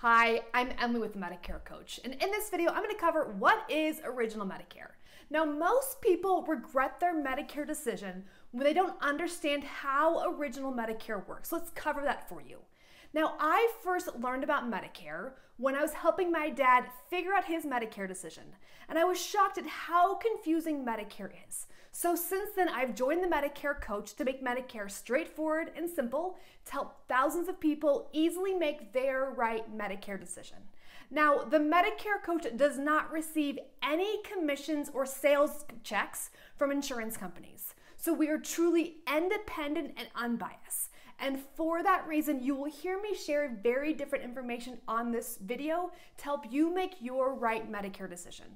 Hi, I'm Emily with the Medicare Coach, and in this video, I'm going to cover what is Original Medicare. Now, most people regret their Medicare decision when they don't understand how Original Medicare works. Let's cover that for you. Now, I first learned about Medicare when I was helping my dad figure out his Medicare decision, and I was shocked at how confusing Medicare is. So since then, I've joined the Medicare Coach to make Medicare straightforward and simple to help thousands of people easily make their right Medicare decision. Now, the Medicare Coach does not receive any commissions or sales checks from insurance companies. So we are truly independent and unbiased. And for that reason, you will hear me share very different information on this video to help you make your right Medicare decision.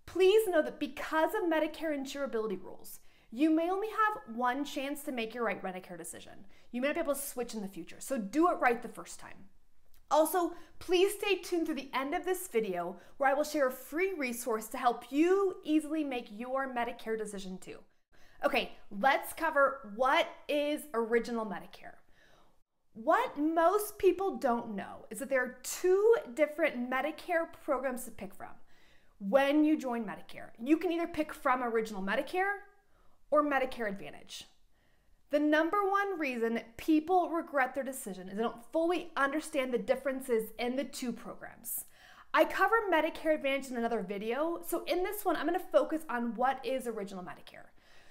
Please know that because of Medicare insurability rules, you may only have one chance to make your right Medicare decision. You may not be able to switch in the future, so do it right the first time. Also, please stay tuned through the end of this video where I will share a free resource to help you easily make your Medicare decision too. Okay, let's cover what is Original Medicare. What most people don't know is that there are two different Medicare programs to pick from. When you join Medicare, you can either pick from Original Medicare or Medicare Advantage. The number one reason people regret their decision is they don't fully understand the differences in the two programs. I cover Medicare Advantage in another video, so in this one, I'm going to focus on what is Original Medicare.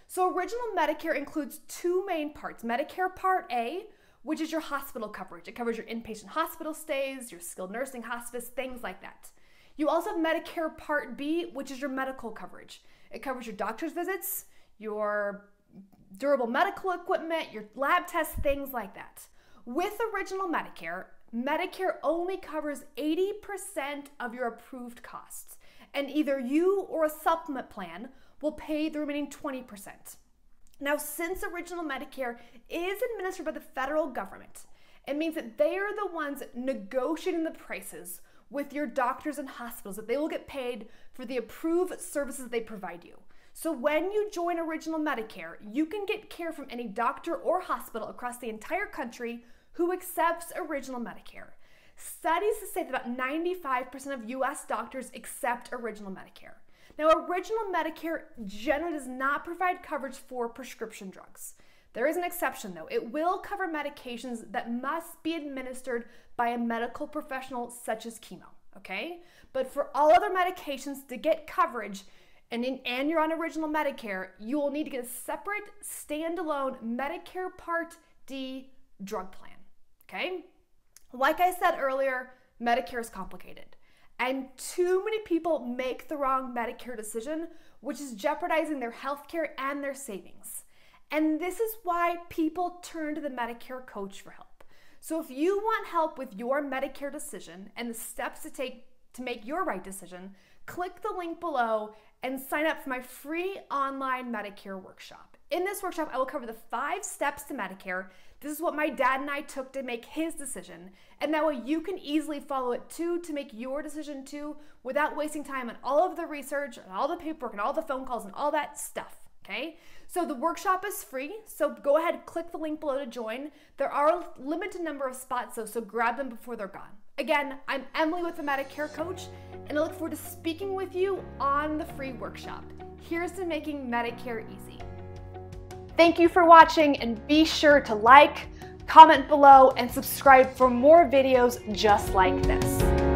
So Original Medicare includes two main parts. Medicare Part A, which is your hospital coverage. It covers your inpatient hospital stays, your skilled nursing hospice, things like that. You also have Medicare Part B, which is your medical coverage. It covers your doctor's visits, your durable medical equipment, your lab tests, things like that. With Original Medicare, Medicare only covers 80% of your approved costs, and either you or a supplement plan will pay the remaining 20%. Now, since Original Medicare is administered by the federal government, it means that they are the ones negotiating the prices with your doctors and hospitals, that they will get paid for the approved services they provide you. So when you join Original Medicare, you can get care from any doctor or hospital across the entire country who accepts Original Medicare. Studies say that about 95% of US doctors accept Original Medicare. Now, Original Medicare generally does not provide coverage for prescription drugs. There is an exception though. It will cover medications that must be administered by a medical professional such as chemo, okay? But for all other medications to get coverage and you're on Original Medicare, you will need to get a separate standalone Medicare Part D drug plan, okay? Like I said earlier, Medicare is complicated. And too many people make the wrong Medicare decision, which is jeopardizing their healthcare and their savings. And this is why people turn to the Medicare Coach for help. So if you want help with your Medicare decision and the steps to take to make your right decision, click the link below and sign up for my free online Medicare workshop. In this workshop, I will cover the 5 steps to Medicare. This is what my dad and I took to make his decision. And that way you can easily follow it too to make your decision too without wasting time on all of the research and all the paperwork and all the phone calls and all that stuff. Okay, so the workshop is free, so go ahead and click the link below to join. There are a limited number of spots though, so grab them before they're gone. Again, I'm Emily with the Medicare Coach, and I look forward to speaking with you on the free workshop. Here's to making Medicare easy. Thank you for watching, and be sure to like, comment below, and subscribe for more videos just like this.